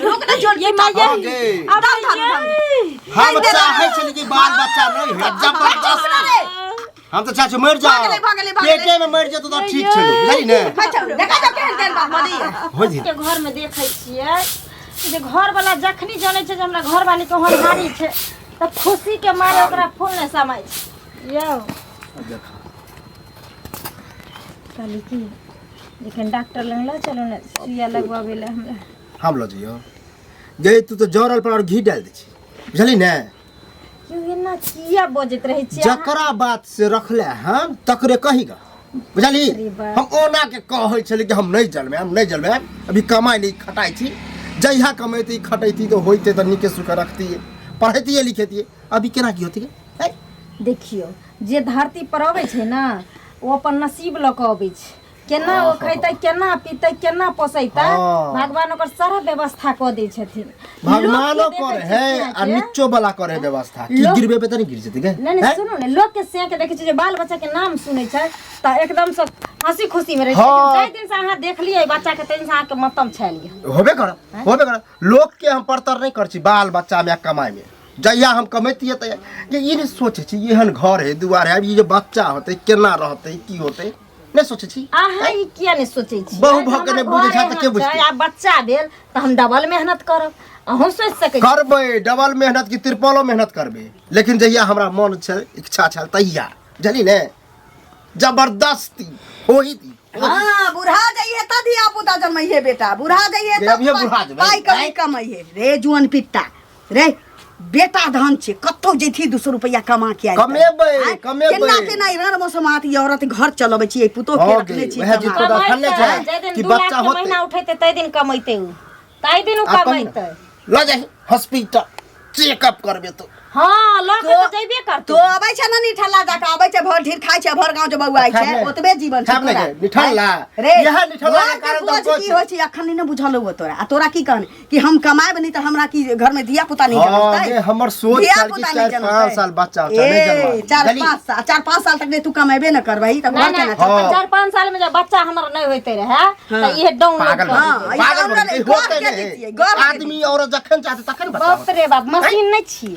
रोक ना जोन ये माया अब हम चाहे चली कि बाल बच्चा नहीं है जबरदस्त हम तो चाहे मर जाओ पेटे में मर जाओ तो ठीक छलो बुझली ने देखा जाओ केहन केहन बात मदी हो जी के घर में देखै छियै जे घर वाला जखनी जाने छै जे हमरा घर वाली के होनहारी छै त खुशी के मारे ओकरा फूल न समाय छै यौ देखा काली की लेकिन डॉक्टर लंग ला चलो न सुइया लगवावे ले हमरा हम लो जइयो जे तू तो जरल पर और घी डाल दे छी बुझली ने क्यों इतना किया बजत रहे छी जकरा बात से रखले हम तकरे कहीगा बुझली हम ओना के कहै छले कि हम नहीं जलबे अभी कमाई नहीं खटाई छी जइहा कमेती खटैती तो होइते त निके सुख रखती पढ़ैती लिखेती अभी केना की होती है देखियो जे धरती पर आबै छै ना ओ अपन नसीब ल के आबै छै केना ओ खैतै केना पीतै केना पोसैतै भगवान ओकर सारा व्यवस्था क दै छथिन भगवानो करे है आ निच्चो वाला करे व्यवस्था की गिरबे पे त नहीं गिर जेतै के नहीं सुनो ने लोग के से के देखे छै जे बाल बच्चा के नाम सुनै छै त एकदम से हंसी खुशी में रहे छै जाय दिन से अहाँ देख लियै बच्चा के तैन से अहाँ के मतम छैलिए होबे कर लोग के हम परतर नहीं कर छी बाल बच्चा में कमाई में जइया हम कमेतिए त ये नहीं सोचे छी एहन घर है दुआर है ये जो बच्चा होते केना रहते की होते नहीं सोचे छी अहाँ ई किया नहीं सोचे छी बहु भक ने बुझे छ त के बुझते आ बच्चा भेल त हम डबल मेहनत करब अहूं सोच सकै करबे डबल मेहनत की त्रिपलो मेहनत करबे लेकिन जहिया हमरा मन छै इच्छा छै तहिया जली ने जबरदस्ती होई थी हां बुढ़ा जाइए त दिया पुता जन्मइए बेटा बुढ़ा जाइए त पाई कमाइए रे जुअन पिट्टा रे बेटा धन छे कत्तो जेथी 200 रुपया कमा के आई कमेबै केना के नहीं रण मौसमात ई औरत घर चलबै छी पुतो के रखले छी वह जी तो रखले छै कि बच्चा होते महीना उठैते तै दिन कमैते उ तै दिन उ कमैते ल जाई हॉस्पिटल चेकअप करबे तो हां ल के तो जइबे करते तो आबै छै न निठला जाका आबै छै भर ढीर खाइ छै भर गांव जे बउआ छै ओतबे जीवन छै तोरा निठला रे यह निठला के कारण तो की होय छै अखन नै बुझल हो तोरा आ तोरा की कहने कि हम कमाएब नहीं त हमरा की घर में दिया पुता नहीं जन्मतै हां हमर सोच साल की 4-5 साल बच्चा नहीं जन्मा 4-5 साल तक ने तू कमाएबे न करबही त घर के ना 4-5 साल में जब बच्चा हमर नहीं होते रहे त ये डाउन पागल आदमी और जखन चाहते तखन बच्चा बाप रे बाप मशीन नहीं छी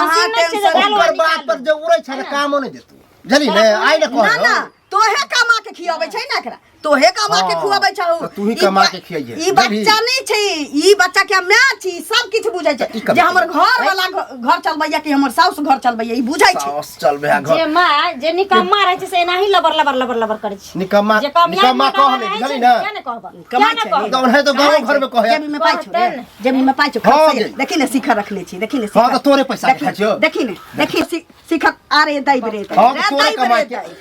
मशीन नहीं छी ओकर बात पर जे उड़ै छै कामो नहीं देतू जली ने आइ न कह ना तोहे कमा के खियाबै छै ना एकरा तोहे कमा के खुआबै छै तो तू ही कमा के खियाइए ई बच्चा नहीं छै ई बच्चा के मैं छी सब किछ बुझै छै जे हमर घर वाला घर चलबैया कि हमर साउस घर चलबैया ई बुझै छै साउस चलबे घर जे माय जे निकम्मा रहै छै से एनाही लबर करे छै निकम्मा कहले जली ना क्या ने कहबा कमा छै गाँव है तो गाँव घर में कहे जमीन में पाइ छो देखि ने शिखर रखले छी देखि ने हां तो तोरे पैसा खा छो देखि शिखर आरे दई बरे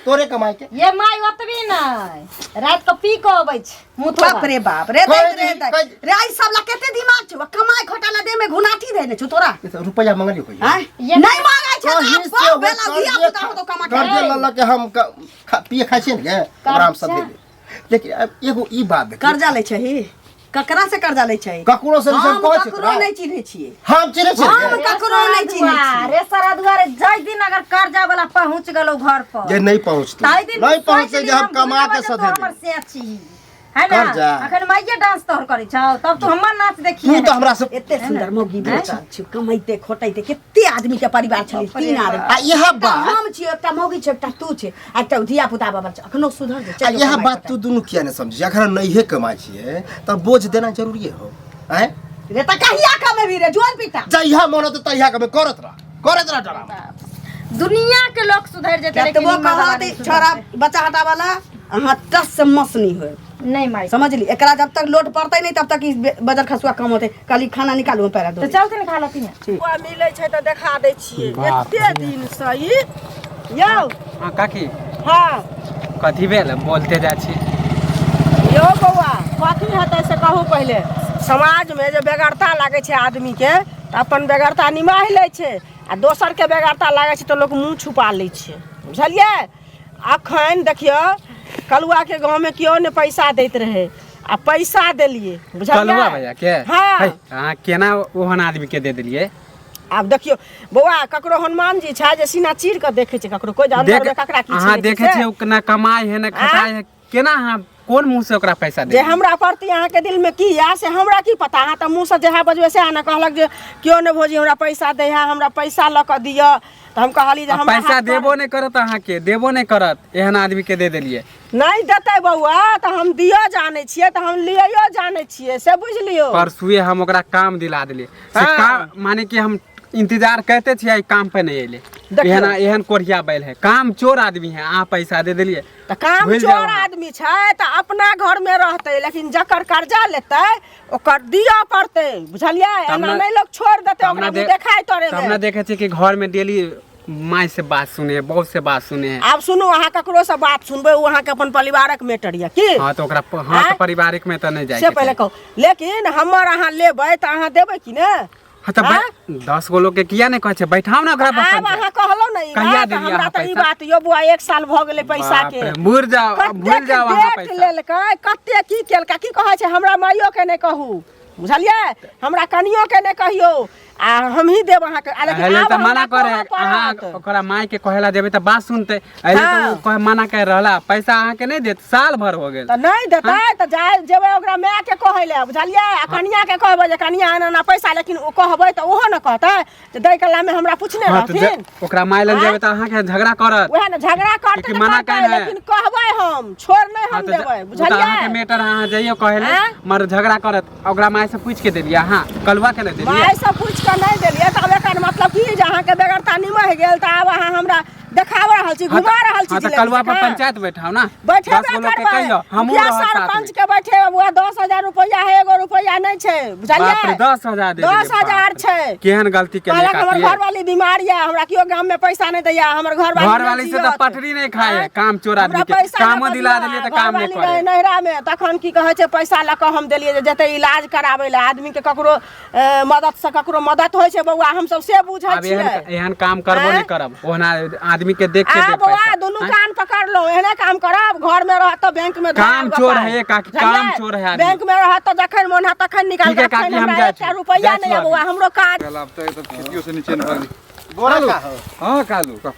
तोरे कमाई के ये माय ओतबी नै रात को पी के आबै छै मुथो बाप रे रे आई सब ला केते दिमाग छौ कमाई खोटाला दे में घुनाठी देने छौ तोरा रुपया मांगलियो कोई नहीं मांगाय छै तो बेला दिया पुता हो तो कमा के कर दे ल के हम पिए खाइ छी ने आराम से दे लेकिन एगो ई बात कर्जा ले छही ककरा से कर्जा ले छै ककरो से सब कहै छै ककरो नहीं चिन्है छियै हम चिन्है छियै हम ककरो नहीं चिन्है छियै रे सारा दुआरे जाय दिन अगर कर्जा वाला पहुंच गेलो घर पर जे नहीं पहुंचतो नहीं पहुंचे जे हम कमा के सधे हमर से छी है ना अखन माइये डांस तोहर करै छौ तब तू हमर नाच देखिए तू तो हमरा से एते सुंदर मौगी बेटा छी कमाइते खोटाइते केते आदमी के परिवार छली 3 आदमी आ यह बात हम छी एकटा मौगी छै एकटा तू छै एकटा धिया पुता बाबा छै अखनो सुधर जे यह बात तू दुनु किया नहीं समझी अगर नहीं है कमाई छिए त बोझ देना जरूरी हो हैं रे त कहिया कमे भी रे जोन पिता जइहा मन त तहिया कमे करत रह डरा दुनिया के लोग सुधर जेते लेकिन वो कहत छोरा बच्चा हटा वाला अहाँ टस से मस नहीं होय नहीं माई समझ ली एकरा जब तक लोट पड़ते नहीं तब तक इस बजर खसुआ कम होते कल खाना निकालू पैरा दो तो चल के खा लती है वो मिले छै त देखा दै छियै एते दिन सही यौ हां काकी हां कथि भेल बोलते जा छी यो बौआ कथि हेतै से कहू पहले समाज में जे बेगरता लागे छै आदमी के त अपन बेगरता निमाह ले छै आ दोसर के बेगरता लागे छै त लोग मुंह छुपा ले छै बुझलिए अखन देखियो कलुआ के गांव में कियो ने पैसा देत रहे आ पैसा देलिए बुझलिए कलुआ भैया के हां हां केना ओहन आदमी के दे देलिए आब देखियो बौआ ककरो हनुमान जी छै जे सीना चीर के देखे छै ककरो कोई अंदर में ककरा की छै हां देखे छै ना कमाई है ना खटाई है केना हां कौन मुंह से ओकरा पैसा जे दे हमरा प्रति अहाँके दिल में की या से हमरा की पता। अहाँ तऽ मुँह से जहाँ बजबै से अहाँ कहलक जे क्यों ने भौजी हमरा पैसा दे है, हमरा पैसा लऽ कऽ दिअ। तऽ हम कहली जे अब हमरा पैसा हाथ पर- देबो नहीं करत अहाँके, देबो नहीं करत, एहन आदमी के दे देलिए। नहीं देते बउआ तऽ हम दियो जाने छियै, तऽ हम लियो जाने छियै, से बुझलियो। परसुए हम ओकरा काम दिला देलिए। से हाँ। काम माने कि हम इंतजार करते थे, काम पे नहीं अले। देखियौ। एहन एहन कोढ़िया बैल है, काम चोर आदमी है, अहाँ पैसा दे दिलिए। तऽ काम भूलि चोर जाउ अहाँ। आदमी छै तऽ अपना घर में रहतै, लेकिन जकर कर्जा लेतै ओकर दिअ पड़तै, बुझलियै। तब एना ना- नहीं लोग छोड़ देतै ओकरा मुँह देखाय तोरे तब ना में। देखे छी कि घर में डेली माई से बात सुने, बहुत से बात सुने हैं। आब सुनू, अहाँ ककरो से बात सुनबै, ओ अहाँके अपन परिवारक मैटर यऽ की। हाँ तो ओकरा हाँ आँय? तो पारिवारिक में तो नहीं जाए से पहले कहू, लेकिन हमर अहाँ लेबै तऽ अहाँ देबै कि ने। हाँ तो आँय? 10 गो लोग के किया नहीं कहे छै, बैठाओ ना ओकरा आब बसन अहाँ कहलौ ने ई कहिया बात, देलियै हमरा अहाँ तऽ ई पैसा? बात यो बुआ 1 साल भऽ गेलै पैसा के। भूल जाओ, अब भूल जाओ अहाँ कतेक पैसा। लेलकै, कते की केलकै, की कहै छै, हमरा माइयो के नहि कहू, बुझलियै, हमरा कनियो के नहि कहियो, आ हम ही देब अहाँके। आ लेकिन एले आब तो मना हमरा करे, कहऽ अहाँ पड़त। ओकरा माई के कहेला देबे तो बात सुनते। एले तो हाँ। वो कहे मना कर रहला, पैसा अहाँ के नहीं देत, साल भर हो गेल। तऽ नहीं देतै तऽ जाय जेबै ओकरा माय के कहै ले, बुझलियै। आ कनिया के कहबै जे कनिया एना एना पैसा, लेकिन ओ कहबै तऽ ओहो न कहतै जे दै कला में हमरा पूछने हाँ तो रहथिन। ओकरा माई लग आँय? जेबे तो अहाँ के झगड़ा करत। वएह ने झगड़ा करते लेकिन तऽ मना करतै, कहने है। लेकिन कहबै हम, छोड़ नहीं हाँ हम तो देबै, वो तो अहाँ के बुझलियै। मेटर अहाँ जाइयो कहेले आँय? मर झगड़ा करत, ओकरा माई से पूछ के देलिए। हाँ कलवा के नहीं देलिए। माय से पूछ के नहीं देलियै, तब एकर मतलब की जे अहाँके बेगरता निमह गेल तऽ आब अहाँ हमरा देखाब रहल छी, घुमा रहल छी। हाँ तो जिलेबी कलवा पर जकाँ। पंचायत बैठाओ ना, 10 बैठेबे गो लोग के करबै। कहियो हमहूँ मुखिया रहब साथ सरपंच में। के बैठे बुआ 10,000 रुपया है, 1 रुपया नहीं छै, बुझलियै। बाप रे 10,000 दे देलिए, 10,000 बाप रे। छै। केहन गलती के कहलक हमर लिए घरवाली बीमार यऽ, हमरा कियो गाम में पैसा नहीं दैया, हमर घरवाली घर वाली से तो पटरी नहीं खाए है, काम चोर आदमी के। कामो दिला देलिए तो काम नहीं करे। नहिरा में तखन की कहै छै, पैसा लऽ कऽ हम देलियै जे जते इलाज कराबै ले। आदमी के ककरो मदद से ककरो मदद होइ छै बउआ, हम सब से बुझै अब छियै। एहन काम करबो आँय? नहीं करब, ओहना आदमी के देख के आ दे बउआ पैसा। दुनू आँय? कान पकड़ लो, एहने काम करब। घर में रहत तो बैंक में काम धराब चोर गपाय। है ये काकी, बुझलियै? काम चोर है आदमी। बैंक में रहत तो जखन मोन है तखन निकाल ठीक है के काकी, हम हमरा जाइ 1 छी। रुपया जाइ नहीं छी है बउआ, अभी। हमरो काज। अब तो खेतियों से नीचे न पड़ली। बोरा का हो हाँ कालू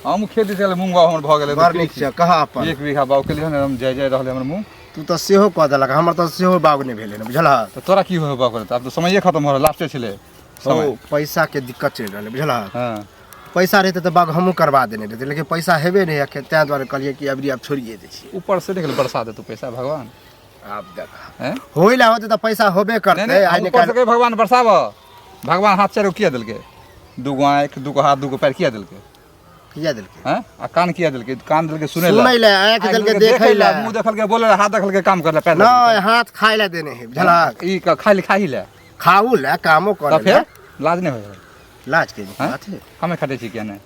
हम खेती से मूंग बाव हमर भ गेलै बड़ नीक छै, कहाँ अपन 1 बीघा बाव के लिए हम जय जय रहले हमर मूंग। तू तऽ सेहो कह देलक, हमर तऽ सेहो बाग नहि भेलै ने, बुझलह। तो तोरा की होय बाव करत, अब तो समय खत्म हो रहल, लास्टे छले ओ समय। पैसा के दिक्कत चलि रहलै, बुझलह। हां पैसा रहते तऽ बाग हमहूँ करवा देने रहते, लेकिन पैसा हेबे नहीं है, तें दुआरे कहलिए कि अबरी अब छोड़िए दै छियै। ऊपर से देख ले बरसा दे तू पैसा भगवान आब देख हैं होई ला होते तऽ पैसा होबे नहीं करते। नहीं आइ हम ऊपर से निकाल कहे भगवान बरसाव, भगवान हाथ चारो किया देलके, दूगो आंख दूगो हाथ दूगो पैर किया देलके किया देलकै, हैं आ कान किया देलके, कान देलके सुने ला, सुनै ले, आँख देलकै देखै ले, मुंह देखल के बोले ला, हाथ देखल के काम कर ले, पैर नहीं हाथ खाय ला देने है, बुझलह। ई खाई खाई ले खाऊ ले कामो तो कर ले, फिर लाज नहीं होय लाज के हैं? बात है। हमें खटे छी क्या नहीं।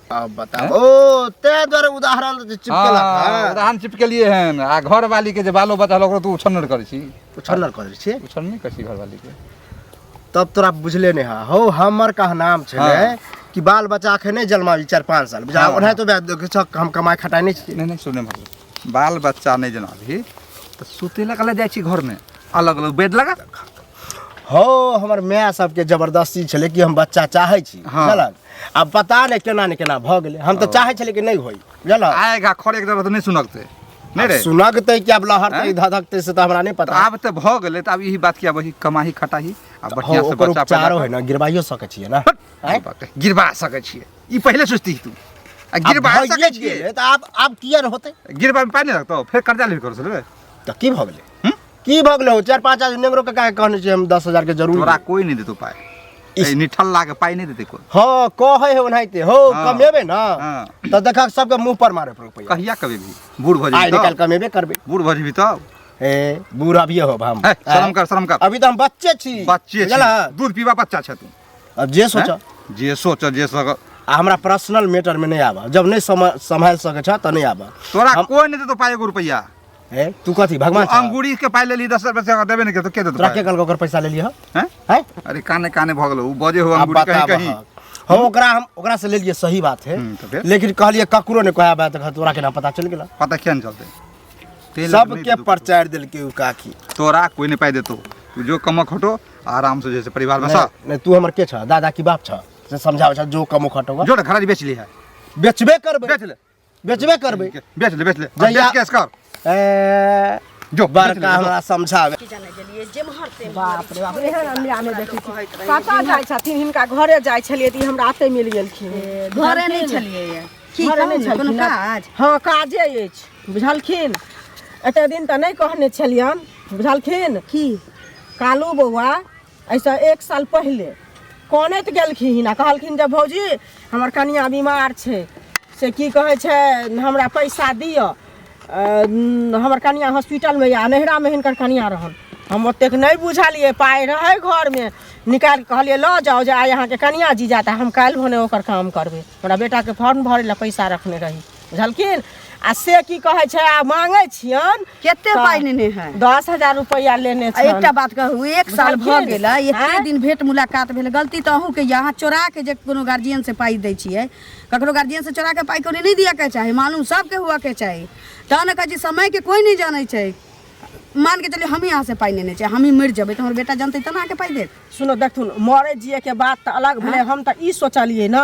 अब बताओ ओ ते द्वारे उदाहरण तऽ चिपकेलक हाँ, उदाहरण चिपकेलिए हन आ घर वाली के जे बालो बच्चा लोग तू उछन्नर करे छी, उछलल कर दै छियै। उछन नहीं कर छी घर वाली के। तब तोरा बुझले नहीं है हो, हमर का नाम छलै हाँ। कि बाल बच्चा के नहीं जन्माबी 4-5 साल, बुझा हाँ, ओनाहि तो हम कमाई खटाई नहीं छियै। नहीं नहीं सुने मतलब बाल बच्चा नहीं जना भी तो सुतेला कले जाय छी घर में अलग अलग बेड लगा। हो हमर माय सबके जबरदस्ती छलै कि हम बच्चा चाहै छी, हाँ। बुझलक। अब पता नहीं केना ने केना भऽ गेलै, हम तऽ चाहै छलियै कि नहीं होई, बुझलक। आएगा खड़े एक जगह तो नहीं सुनकते नहीं रे। सुनगतै कि अब लहरतै हैं? धधकतै से तऽ हमरा नहीं तो पता। अब तो भ गेले तो अब यही बात किया वही कमाही खटाही आ हो बढ़िया से ओकर बच्चा उपचारो पैदा है ना, गिरबाइयो सकै छियै ना। हैं? गिरबा सके छिए ई पहले सोचती तू आ गिरबा अब सके भइए छिए गेलै तऽ आब किया होतै, गिरबा में पानी नहीं रखतो फिर कर्जा ले करो रे। तऽ की भऽ गेलै, की भऽ गेलै हो 4-5 आदमी नेगरो के काहे कहने छियै हम 10,000 के जरूर तोरा कोई नहीं देतो पाए, ए निठल लागे पाई नहीं देते कोई। हाँ कहै है ओनाहिते हो, हाँ। कमेबे ना हाँ। तऽ देखा सबके मुंह पर मारे पर रुपया कहिया कभी भी बूढ़ भजी आइ निकाल कमेबे करबे। बूढ़ भजी भी तो ए बूढ़ा भी हो हम, है, शर्म कर अभी तो हम बच्चे छी, बच्चे बुझलह। छी, दूध पीवा बच्चा छ तू। अब जे सोचा हैं? जे सोच जे सक आ हमरा पर्सनल मैटर में नहीं आबा, जब नहीं संभाल सके छ त नहीं आबा। तोरा हम- कोई नहीं देतो पाए 1 रुपया। ए तू कथी भगवान छ? अंगूरी के पाई ले ली 10 रुपया से देबे नहीं के तो के देतो तोरा के पाए? कल ओकर पैसा ले लियो हैं? हैं? अरे काने काने भ गेलो उ बजे हो अब अंगूरी कहीं बताब कहीं। हम हम ओकरा से ले लिए, सही बात है, तो फिर? लेकिन कहलिए ककरो ने कहया बात तोरा के ना पता चल गेला। पता क्या नहीं चलते तेल नहीं सबके देतो। प्रचार देलके उ काकी। तोरा कोई नहीं पाई देतो, तू जो कमक हटो आराम से जैसे परिवार में सा नहीं तू हमर के छ, दादा की बाप छ, से समझावे छ जो कमो खटोगा जो घर बेच ली है, बेचबे करबे, बेच ले बेचबे करबे। बेच ले जहिया- बेच केस कर जो बड़का हमरा समझावे बाप रे बाप एहन अंधेरा में देखी कतऽ जाइ छथिन हिनका घरे जाइ छलिए तऽ ई हमरा आते मिल गेलखिन घरे नहीं छलिए की घरे नहीं कहू, कोनो छलखिन काज हाँ काजे अछि बुझलखिन एते दिन तऽ नहीं कहने छलियन बुझलखिन की कालू बौआ ऐसा 1 साल पहले कनैत गेलखिन आ कहलखिन जे भौजी हमर कनिया बीमार छै से की कहै छै हमरा पैसा दिअ हमर कनिया हॉस्पिटलमे या नैहरामे हिनकर कनिया रहन हम ओतेक नहीं बुझलिए पाइ रहै घरमे निकालि कहलिए लऽ जाओ जे आइ अहाँके कनिया जी जाता हम काल्हि भने ओकर काम करबै हमरा बेटाके फॉर्म भरै लए पैसा रखने रही बुझलखिन आ से की कहै छै आ मांगै छियन केते पाइ नेने है 10,000 रुपया लेने आ छन एकटा बात कहू 1 साल भऽ बुझलखिन? गेल एते आँय? दिन भेंट मुलाकात भेल गलती तऽ अहूँ के यहाँ चोरा के जे कोनो गार्जियन से पाइ दै छियै ककरो गार्जियन से चोरा के पाइ कोनी नहीं दिया के चाही मालूम सबके हुआ के चाही तहन कहै छी समय के कोई नहीं जानै छै मान के चलिए हम यहाँ से पाइ नेने छै हम ही मर जेबै तऽ हमर बेटा जानतै तना के पाइ देत सुनो देखथुन मरे जिए के बात तऽ अलग भेलै हम तऽ ई सोचलिए ना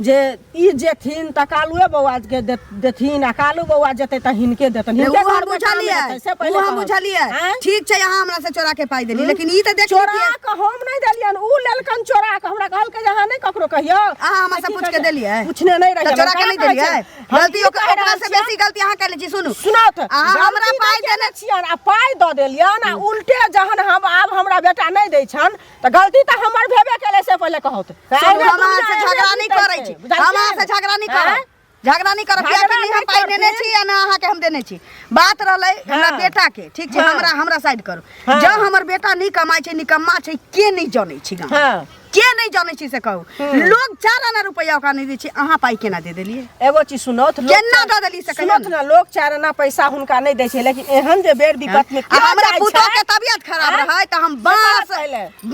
जे ई जेथिन तऽ कालुए बौआ के देथिन आ कालू बौआ जेतै तऽ हिनके देतन हिनके हम घर में काम बुझलियै हेतै, से पहिले हम कहब। बुझलियै आँय? ठीक छै यहाँ हमरा से चोरा के पाइ देली लेकिन ई तऽ देखियौ चोरा के हम नहीं देलियन उ लेलकन चोरा के हमरा कहलकै जे अहाँ नहीं ककरो कहियो अहाँ हमरा से पूछ के देलियै पूछने नहीं रहिए तऽ चोरा के नहीं देलियै गलती ओकरा से बेसी गलती अहाँ कर लै छी सुनू सुनो त अहाँ हमरा पाइ देने छियन आ पाइ दऽ देलियन आ उल्टे जहन हम आब हमरा बेटा नहीं दै छन तऽ गलती तऽ हमर भेबे केले से पहिले कहत सुनू, हम अहाँ से झगड़ा नहीं करै छी हम अहाँ से झगड़ा नहीं करब झगड़ा नहीं करब किया कि हम पाइ देने छी या ना अहाँ के हम देने छी बात रहलै हमरा बेटा के ठीक छै हमरा साइड करू जब हमर बेटा नहीं कमाइ छै निकम्मा छै के नहीं जानै छी गाँव हां के नहीं जानै छी से कहू लोग 4 आना रुपया ओकरा नहीं दै छै अहाँ पाइ केना दे देलियै एगो चीज सुनोत केना दऽ देली से कहियौ सुनोत ना लोग 4 आना पैसा हुनका नहीं दै छै लेकिन एहन जे बेर विपत में आ हमरा पुतो के तबियत खराब रहै त हम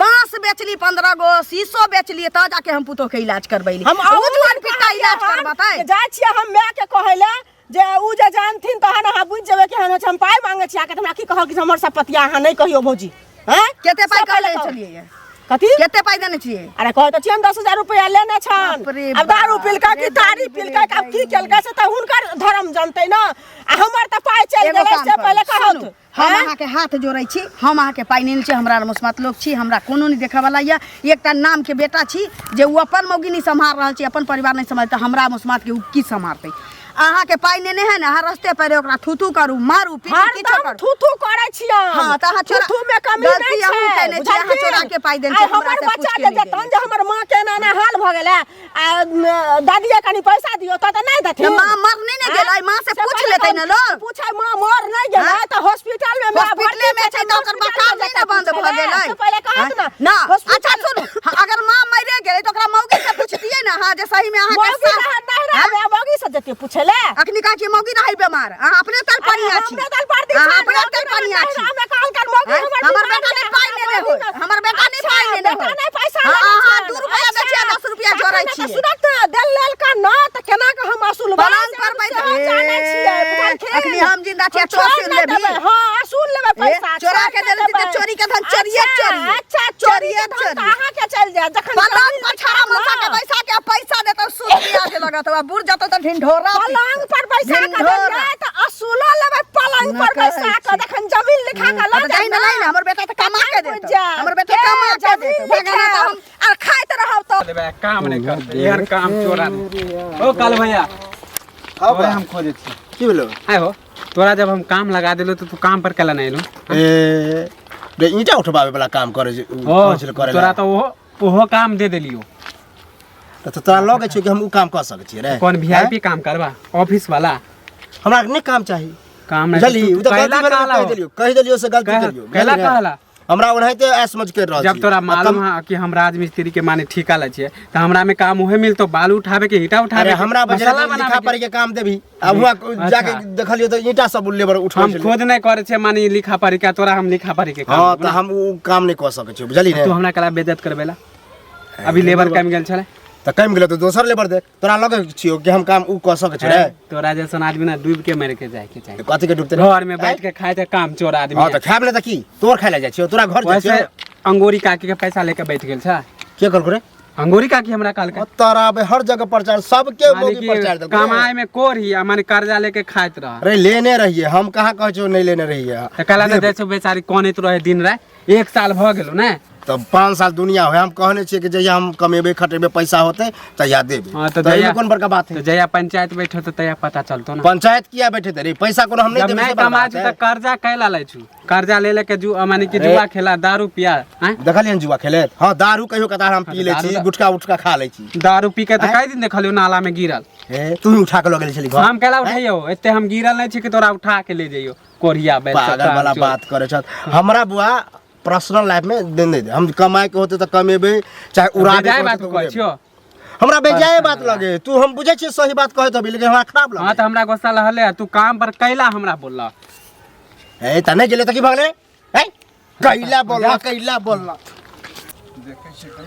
बांस बेचली 15 गो शीशो बेचली त जाके हम पुतो के इलाज करबैली हम उजवन पिटा इलाज करबतै जाय छियै हम माय के कहैले जे उ जे जानथिन तहन अहाँ बुझ जेबै कि हम पाइ मांगे छी आ के हमरा की कहल कि हमर संपत्ति अहाँ नहीं कहियो भौजी हैं केते पाइ कहले छलियै कथी केते पाइ देने छियै अरे कहै तऽ छियन 10,000 रुपया लेने छन बाप रे अब दारू पिलका की तारी पिलका अब की केलकै से तऽ हुनकर धर्म जानतै ना आ हमर तऽ पाइ चलि एगो गेलै काम से करू, पहिले कहत सुनू, हम अहाँ के हाथ जोड़ै छी हम अहाँ के पाइ नहि छै हमरा मुस्मात लोग छी हमरा कोनो नहीं देखै वाला या एकटा नाम के बेटा छी जे उ अपन मौगी नहीं सम्हार रहल छी अपन परिवार नहीं सम्हार त हमरा मुस्मात के उ की सम्हारतै अहाँ के पाइ नेने है ना अहाँ रस्ते पर ओकरा थूथू करू मारू पीटू किछो हरदम करू थूथू करै छियन हाँ, तऽ अहाँ चोरा- थूथू में कमी गलती नहीं अहूँ छै केने छी, अहाँ चोरा के पाइ देने छी, हमरा हमर से पूछ बच्चा के जे नहीं देतन जे हमर माँ के एना हाल भ गेलै आ दादिये कनी पैसा दियो त नहीं देथिन तऽ माँ मर नहीं ने गेलै माँ से पूछ लेतै ना लोग पूछै माँ मर नहीं गेलै त हॉस्पिटल में हॉस्पिटल में छै त ओकर बकाल नहीं ना बंद भ गेलै से पहिले कहत ना ना अच्छा सुनू अगर माँ मरे गेलै त ओकरा मौगी से पूछतियै ना हां जे सही में अहाँ के मौगी नहीं रहे मौगी से जेते पूछे ले अखनी कहा कि मौगी रहै बेमार अहाँ अपने तल पनिया छी हमरे दल पर दी अहाँ अपने तल पनिया छी हमें कहल कर मौगी हमर बेटा ने पाइ लेने हो हमर बेटा ने पाइ लेने हो बेटा नहीं पैसा अहाँ 2 रुपया बेचिया 10 रुपया जोड़ै छी सुनत दिल लेल का ना त केना के हम असूल पलंग पर बैठ जानै छियै अखनी हम जिंदा छी छोड़ लेबी हां असूल लेबे पैसा चोरा के देले त चोरी के धन चोरिए चोरी अच्छा चोरी के धन कहां के चल जाए जखन पलंग पर छाड़ा मसा के बैसा के पैसा देतो सूद ब्याज लगत बा बुढ़ जतो त ढिंढोरा पलंग पर पैसा के देले त असूलो लेबे पलंग पर पैसा के जखन जमीन लिखा के ल जाई ना नहीं हमर बेटा त कमा के देतो हमर बेटा कमा के देतो भगना त हम और खाइत रहब तो देबे काम नहीं करते यार काम चोरा ओ काल भैया हाँ तोरे हम खोजे छी की भेलो आय हो तोरा जब हम काम लगा देलो तो तू काम पर केला नहीं एलो ए रे ईटा उठबावे वाला काम करे करे तोरा तो ओहो काम दे देलियो तो तोरा लगे छै कि हम उ काम कर सकै छियै रे कौन वीआईपी काम करबा ऑफिस वाला हमरा नहीं काम चाही काम नहीं जल्दी उ तू तो कहला गलती कह देलियो से गलती करियो कहला कहला हमरा ओनाहिते समझ के रहल जब तोरा मालूम है कि हम राजमिस्त्री के माने ठेका ले छिए त हमरा में काम उहे मिलतो बालू उठावे के ईटा उठावे अरे के, हमरा बजरा मसाला लिखा बनावे पढ़ के काम देबी अब हुआ जाके देखलियो तो ईटा सब लेबर के। उठा हम खुद नहीं करे छे माने लिखा पढ़ी के तोरा हम लिखा पढ़ी के काम हां तो हम उ काम नहीं कर सकै छियै बुझली ने तू हमरा कला बेइज्जत करबेला अभी लेबर कम गेल छले तो कम गेलो तो दोसर लेबर देख तोरा लगे छियो कि हम काम उ कर सकै छै रे तोरा जैसन आदमी ना डूब के मरे के जाए के चाहिए कथि के डूबते घर में बैठ के खाए थे काम चोर आदमी हां तो खाब ले त की तोर खाय ले जाय छियो तोरा घर जाय वैसे छियो अंगूरी काकी के पैसा लेके बैठ गेल छा के कर करे अंगूरी का की हमरा काल का तारा बे हर जगह प्रचार सबके माने मोगी प्रचार कि दे कमाए में कोर ही माने कर्जा लेके खाइत रह अरे लेने रहिए हम कहाँ कहे छो नहीं लेने रहिए त कला न देछो बेचारी कोनैत रहे दिन रात 1 साल भ गेलो ने तब 5 साल दुनिया है हम कहने छिए कि जहिया हम कमेबे खटेबे पैसा होते तहिया देबे हाँ, तो तो जहिया- ये कौन बड़का बात तो है जया पंचायत बैठो तो तया पता चलतो ना पंचायत किया बैठे थे रे पैसा को हम नहीं जब देबे मैं से बड़ा कमा बात छु है। त कर्जा कैला लै छु कर्जा ले लेके माने कि जुआ खेला दारू पिया हैं देखलियन जुआ खेले हाँ दारू कहियो कतार हम पी ले छी दारू- गुटखा उटका खा ले छी दारू पी के त कई दिन देखलियो नाला में गिरल ए तू ही उठा के लगे छली घर हम केला उठाइयो एते हम गिरल नहीं छी कि तोरा उठा के ले जइयो कोरिया बैल पागल वाला बात करे छ हमरा बुआ पर्सनल लाइफ में दे दे हम कमाए के होते तो कमेबे चाहे उड़ा दे बात कहै छियो हमरा बेजाय बात लगे तू हम बुझे छी सही बात कहे तभी लेकिन हमरा खराब हां लगे त हमरा गुस्सा लहले तू काम पर कैला हमरा बोलला ए त नहीं गेले त की भगले ए कैला बोलला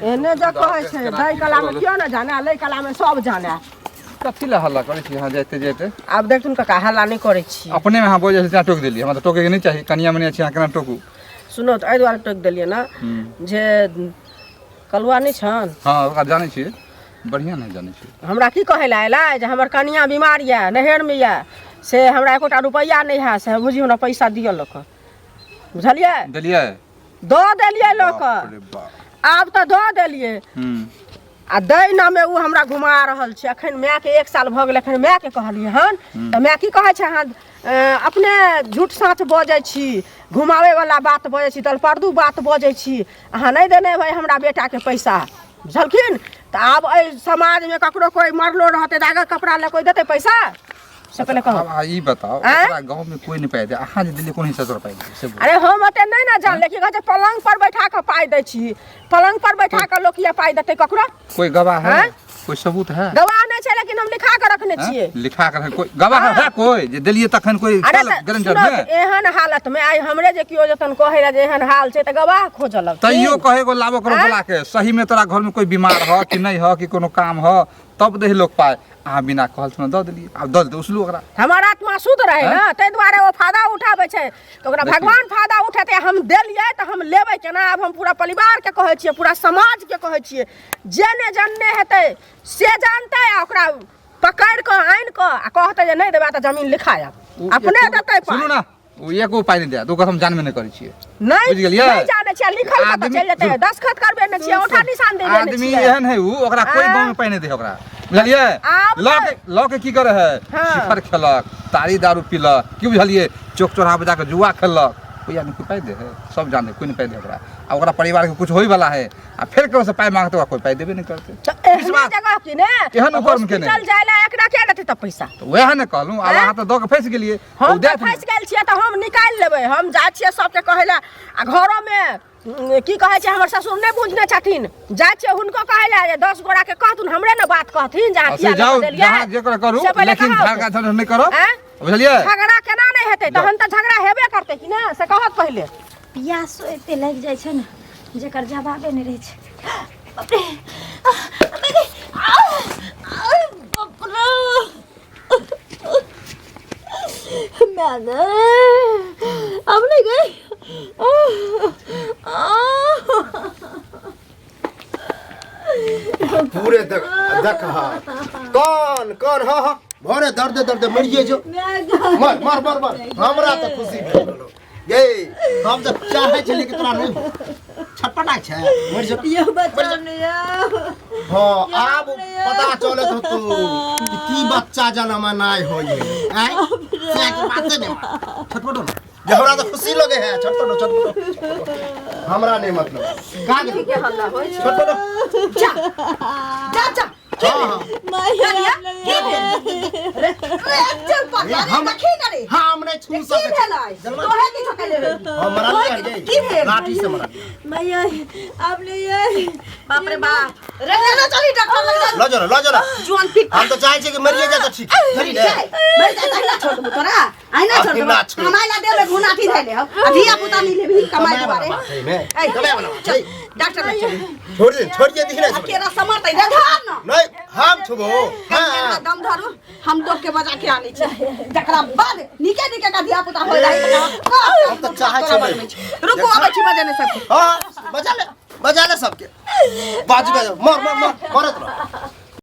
एने जे कहै छै दई कला में क्यों ना जाने लई कला में सब जाने कथी ला हल्ला करे छी यहाँ जाते जाते आब देख तुम का हल्ला नहीं करे छी अपने में हाँ बोझ से टोक दिली हमरा तो टोके के नहीं चाहिए कनिया मनिया छी केना टोकू सुनो तो एहि दुआरे टोक देलियै ना जे कलुआ नहीं छन हाँ ओकरा जानै छी बढ़िया नहीं जानै छी हमरा की कहै ला एला जे हमर कनिया बीमार या नहर में या से हमरा एकोटा रुपैया नहीं है से बुझियो ना पैसा दियो लोक बुझलियै देलिए दऽ देलियै लोक अरे बाप आब तऽ दऽ देलियै आ दै ना में उ हमरा घुमा रहल छै अखन माय के 1 साल भ गेल अखन माय के कहलियै हन तऽ माय की कहै छै अहाँ अपने झूठ साँच बजै छी घुमावे वाला बात बजै छी तलपर्दू बात बजै छी अहाँ नहीं देने भाई हमरा बेटा के पैसा बुझलखिन तऽ आब एहि समाज में ककरो कोई मरलो रहते दागा कपड़ा ले कोई देते पैसा से पहले कहो अब ई बताओ आँय? ओकरा गांव में कोई नहीं पाए दे अहाँ जे दिल्ली कोन हिस्सा तोरा पाए दे से बोल अरे हम ओते नहीं ना जान लेकिन कहै छै पलंग पर बैठा के पाई दै छी पलंग पर बैठा के लोक या पाई देते ककरो कोई गवाह है आँय? कोई सबूत है गवाह नहीं छै लेकिन हम लिखा के रखने हैं? छियै लिखा कर कोई गवाह है कोई जे दिल्ली तखन कोई अरे गारंटर सुनो, में एहन हालत में आई हमरे जे कियो जतन कहे ला जे एहन हाल छै त गवाह खोजल तैयो कहे को लाभो करो आँय? बोला के सही में तोरा घर में कोई बीमार हो कि नहीं हो कि कोनो काम हो तब दे लोग पाए अहाँ बिना कहल सुना दऽ देलिए आब दऽ दे उसलू ओकरा हमर आत्मा शुद्ध रहे ना ताहि दुआरे वो फायदा उठाबै छै तो ओकरा देखियौ। भगवान फायदा उठेते हम देलियै त हम लेबै केना आब हम पूरा परिवार के कहै छियै पूरा समाज के कहै छियै जे ने जानने हेतै से जानतै आ ओकरा पकड़ के आनि के आ कहतै जे नहीं देबा त जमीन लिखायब अपने देतै सुनू ना ओ एको पाइ नहीं दे तो हम जानबे नहीं करै छियै नहीं बुझि गेलियै? नहीं जाने छियै लिखल त आदमी- चलि जेतै दस्तखत करबे ने छियै औठा निशान दे देने आदमी छियै एहन है उ ओकरा कोई आँय? गांव में पाइ नहीं दे ओकरा बुझलिए आब लऽ के की करे है हाँ। शिखर खेलक तारी दारू पीलक की बुझलिए चौक चौराहा पे जाके जुआ खेलक कोई आदमी कोई पाइ दे है सब जाने कोई नहीं पाइ दे ओकरा आ ओकरा परिवार के कुछ होई वाला है आ फिर करो से पाइ मांगते कोई पाइ देबे नहीं करते एहने जगह की ने केहन ऊपर में केने? हॉस्पिटल जाय ला एकरा के देतै त पैसा तो वह ने कहलूं अब आँय? अहाँ तो दऽ के फंस गेलिए हम उ दे तऽ फंस गेल छियै तऽ हम निकालि लेबै हम जाइ छियै सबके कहै ला आ घरो में की कहै छै हमर ससुर नहि बुझने छथिन जाइ छियै हुनको कहै ला जे 10 गोरा के कहथुन हमरे ने बात कहथिन जहाँ किया से जाओ देलियै जहाँ जेकरा करू से पहिले लेकिन कहो। झगड़ा झगड़ा नहीं करो आँय? बुझलिए झगड़ा केना नहीं हेतै तहन तऽ झगड़ा हेबे करतै कि ना से कहत पहिले पियास एते लागि जाइ छै ने जेकर जवाबे नहि रहै छै बाप रे बाप रे मैंने अब नहीं गई पूरे देख कौन कौन हाँ हाँ भरे दर्द मरिए जो मर मर मर मर हमरा तो खुशी भेल गेलो ये हम तो चाहे छली कि तोरा नहीं छटपटा छै मर जो ये बच्चा नहीं हां आब पता चलत हो तू कि की बच्चा जन्म नाय होई है से के बात नहीं छटपटो ना ये हमरा तो खुशी लगे है छटपटो हमरा नहीं मतलब का के हल्ला होइ छै छटपटो जा जा हां हम नहीं छू सके लाठी से मरा मैया अब नहीं बाप रे बाप लो जरा जुआन पिट हम तो चाहे छे कि मरिए जा तो ठीक सही ने कमाए वाला छोड़ दे दिख रहा नहीं हम छुबो हां दम धरू हम लोग के बजा के आनी छै जकरा बाद निके निके का धिया पुता होय रही हम तो चाहे छे रुको अब छी बजाने सब हां बजा ले सबके बाजबे मर मर मर मरत रह